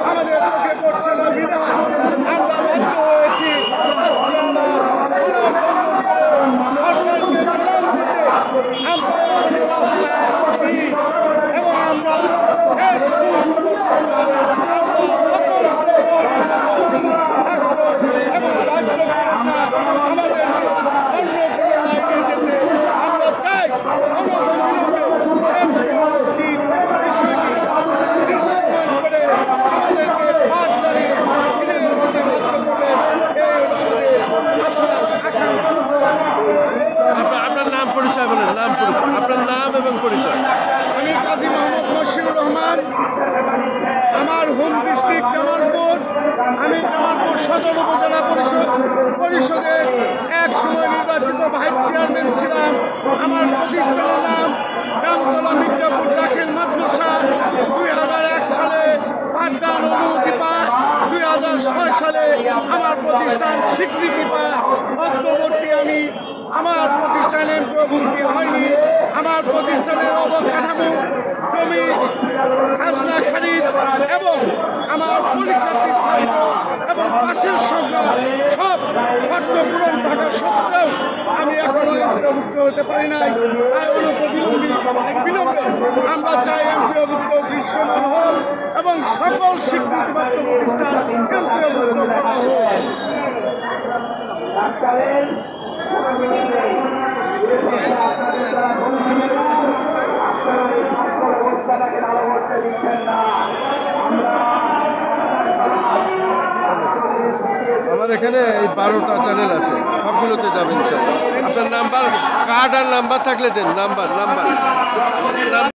আমাদের চোখে পড়ছে না বিধায় আমরা বাধ্য হয়েছি এবং আমরা শেষ এবং আমাদের অন্য কোনো লাইনে যেতে আমরা চাই আপনার নাম পরিচয় বলেন, নাম পরিচয়, আপনার নাম এবং পরিচয়। আমি কাজী মোহাম্মদ মশিউর রহমান, আমার হোম ডিস্ট্রিক্ট জামালপুর। আমি জামালপুর সদর উপজেলা পরিষদের এক সময় নির্বাচিত ভাইস চেয়ারম্যান ছিলাম। আমার প্রতিষ্ঠানের নাম জামতলা মির্জাপুর দাখিল মাদ্রাসা। 2001 সালে পাঠদান অনুমতি পায়, 2006 সালে আমার প্রতিষ্ঠান স্বীকৃতি পায়। মধ্যবর্তী আমি আমার প্রতিষ্ঠানে প্রভুক্তি হয়নি। আমার প্রতিষ্ঠানের অবকাঠামো, জমি, খাজনা খারিজ এবং আমার পরীক্ষার্থী ছাত্র এবং পাশের সংখ্যা সব শর্ত পূরণ থাকা সত্ত্বেও আমি এখনো এমপিওভুক্ত হতে পারি নাই। তাই বিলম্বে আমরা চাই এমপিওভুক্ত দৃশ্যমান হোক এবং সকল স্বীকৃতিপ্রাপ্ত প্রতিষ্ঠান এমপিওভুক্ত করা হোক। আমার এখানে এই 12টা চ্যানেল আছে, সবগুলোতে যাবেন। আপনার নাম্বার, কার্ড আর নাম্বার থাকলে দেন। নাম্বার